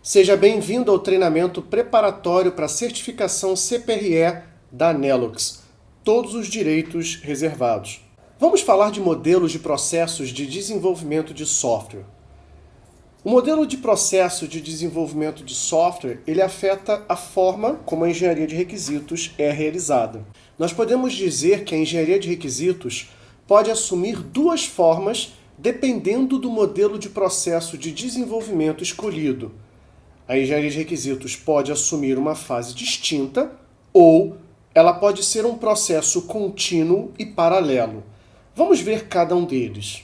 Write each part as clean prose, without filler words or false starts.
Seja bem-vindo ao treinamento preparatório para a certificação CPRE da Nelux. Todos os direitos reservados. Vamos falar de modelos de processos de desenvolvimento de software. O modelo de processo de desenvolvimento de software, ele afeta a forma como a engenharia de requisitos é realizada. Nós podemos dizer que a engenharia de requisitos pode assumir duas formas dependendo do modelo de processo de desenvolvimento escolhido. A engenharia de requisitos pode assumir uma fase distinta ou ela pode ser um processo contínuo e paralelo. Vamos ver cada um deles.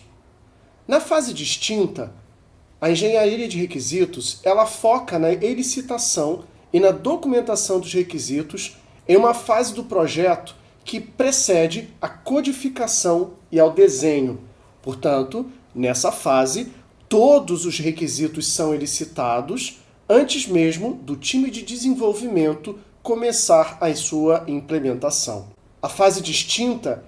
Na fase distinta, a engenharia de requisitos ela foca na elicitação e na documentação dos requisitos em uma fase do projeto que precede a codificação e ao desenho. Portanto, nessa fase, todos os requisitos são elicitados antes mesmo do time de desenvolvimento começar a sua implementação. A fase distinta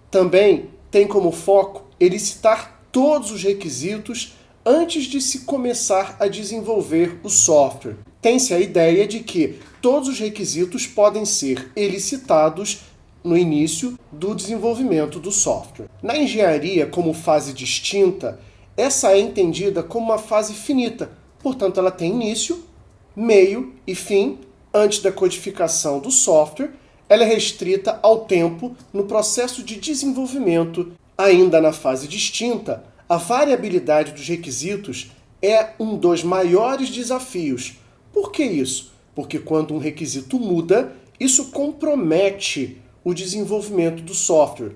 também tem como foco elicitar todos os requisitos antes de se começar a desenvolver o software. Tem-se a ideia de que todos os requisitos podem ser elicitados no início do desenvolvimento do software. Na engenharia, como fase distinta, essa é entendida como uma fase finita. Portanto, ela tem início, meio e fim antes da codificação do software. Ela é restrita ao tempo no processo de desenvolvimento. Ainda na fase distinta, a variabilidade dos requisitos é um dos maiores desafios. Por que isso? Porque quando um requisito muda, isso compromete o desenvolvimento do software.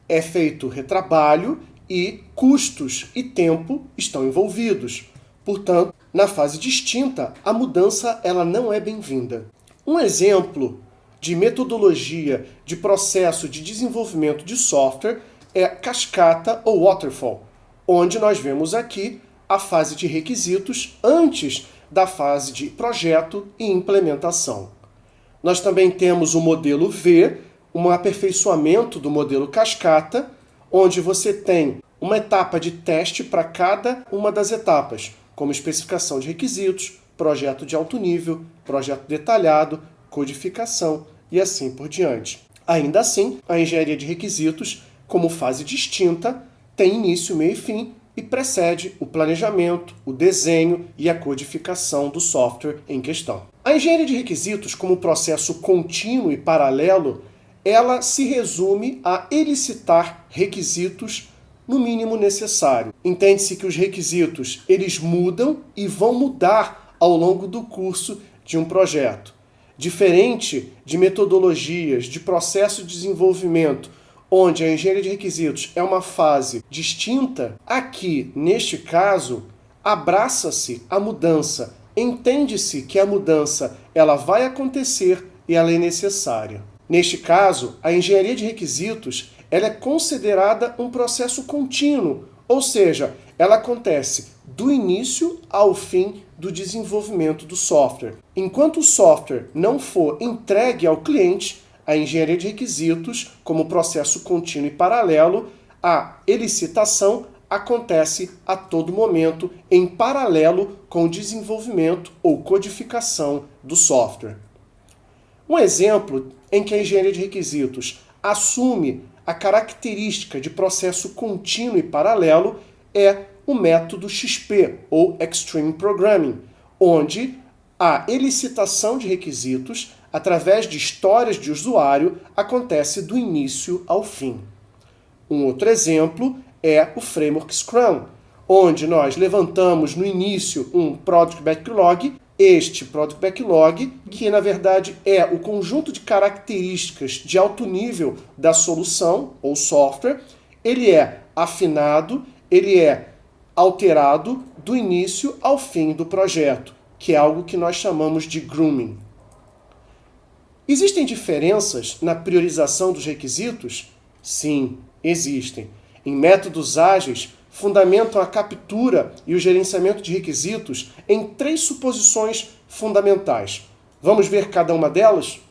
É feito retrabalho e custos e tempo estão envolvidos. Portanto, na fase distinta, a mudança ela não é bem-vinda. Um exemplo de metodologia de processo de desenvolvimento de software é cascata ou waterfall, onde nós vemos aqui a fase de requisitos antes da fase de projeto e implementação. Nós também temos o modelo V, um aperfeiçoamento do modelo cascata, onde você tem uma etapa de teste para cada uma das etapas, como especificação de requisitos, projeto de alto nível, projeto detalhado, codificação e assim por diante. Ainda assim, a engenharia de requisitos, como fase distinta, tem início, meio e fim e precede o planejamento, o desenho e a codificação do software em questão. A engenharia de requisitos, como processo contínuo e paralelo, ela se resume a elicitar requisitos no mínimo necessário. Entende-se que os requisitos eles mudam e vão mudar ao longo do curso de um projeto. Diferente de metodologias de processo de desenvolvimento, onde a engenharia de requisitos é uma fase distinta, aqui, neste caso, abraça-se a mudança. Entende-se que a mudança ela vai acontecer e ela é necessária. Neste caso, a engenharia de requisitos ela é considerada um processo contínuo, ou seja, ela acontece do início ao fim do desenvolvimento do software. Enquanto o software não for entregue ao cliente, a engenharia de requisitos, como processo contínuo e paralelo, a elicitação acontece a todo momento em paralelo com o desenvolvimento ou codificação do software. Um exemplo em que a engenharia de requisitos assume a característica de processo contínuo e paralelo é o método XP, ou Extreme Programming, onde a elicitação de requisitos, através de histórias de usuário, acontece do início ao fim. Um outro exemplo é o Framework Scrum, onde nós levantamos no início um Product Backlog. Este Product Backlog, que na verdade é o conjunto de características de alto nível da solução ou software, ele é afinado, ele é alterado do início ao fim do projeto, que é algo que nós chamamos de grooming. Existem diferenças na priorização dos requisitos? Sim, existem. Em métodos ágeis, fundamentam a captura e o gerenciamento de requisitos em 3 suposições fundamentais. Vamos ver cada uma delas?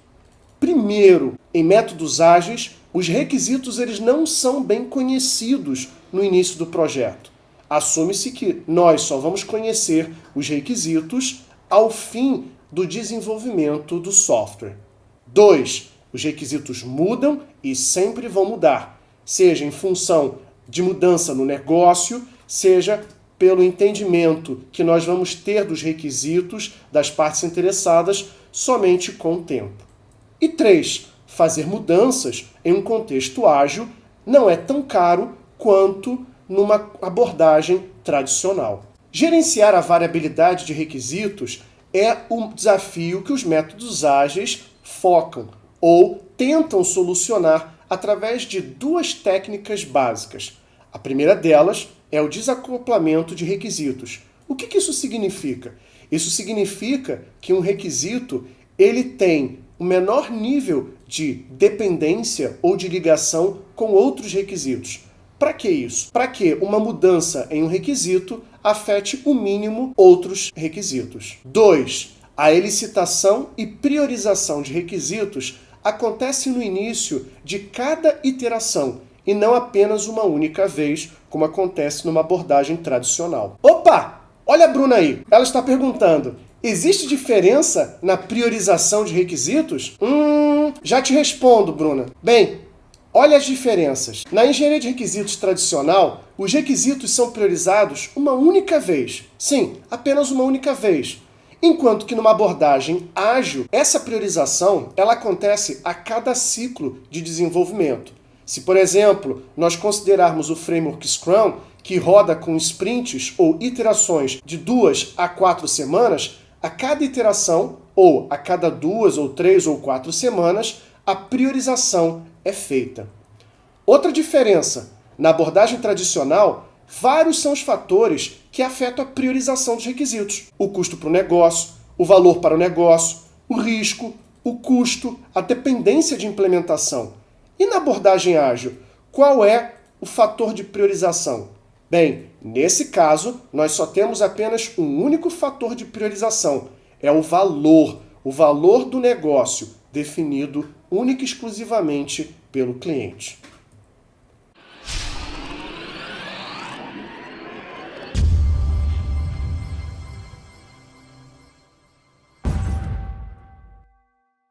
Primeiro, em métodos ágeis, os requisitos eles não são bem conhecidos no início do projeto. Assume-se que nós só vamos conhecer os requisitos ao fim do desenvolvimento do software. 2. Os requisitos mudam e sempre vão mudar, seja em função de mudança no negócio, seja pelo entendimento que nós vamos ter dos requisitos das partes interessadas somente com o tempo. E 3. Fazer mudanças em um contexto ágil não é tão caro quanto numa abordagem tradicional. Gerenciar a variabilidade de requisitos é um desafio que os métodos ágeis focam ou tentam solucionar através de duas técnicas básicas. A primeira delas é o desacoplamento de requisitos. O que isso significa? Isso significa que um requisito ele tem o menor nível de dependência ou de ligação com outros requisitos. Para que isso? Para que uma mudança em um requisito afete o mínimo outros requisitos. 2. A elicitação e priorização de requisitos acontece no início de cada iteração e não apenas uma única vez, como acontece numa abordagem tradicional. Opa! Olha a Bruna aí. Ela está perguntando: existe diferença na priorização de requisitos? Já te respondo, Bruna. Bem, olha as diferenças. Na engenharia de requisitos tradicional, os requisitos são priorizados uma única vez. Sim, apenas uma única vez. Enquanto que numa abordagem ágil, essa priorização ela acontece a cada ciclo de desenvolvimento. Se, por exemplo, nós considerarmos o framework Scrum, que roda com sprints ou iterações de 2 a 4 semanas, a cada iteração, ou a cada 2 ou 3 ou 4 semanas, a priorização é feita. Outra diferença, na abordagem tradicional, vários são os fatores que afetam a priorização dos requisitos. O custo para o negócio, o valor para o negócio, o risco, o custo, a dependência de implementação. E na abordagem ágil, qual é o fator de priorização? Bem, nesse caso, nós só temos apenas um único fator de priorização. É o valor do negócio, definido única e exclusivamente pelo cliente.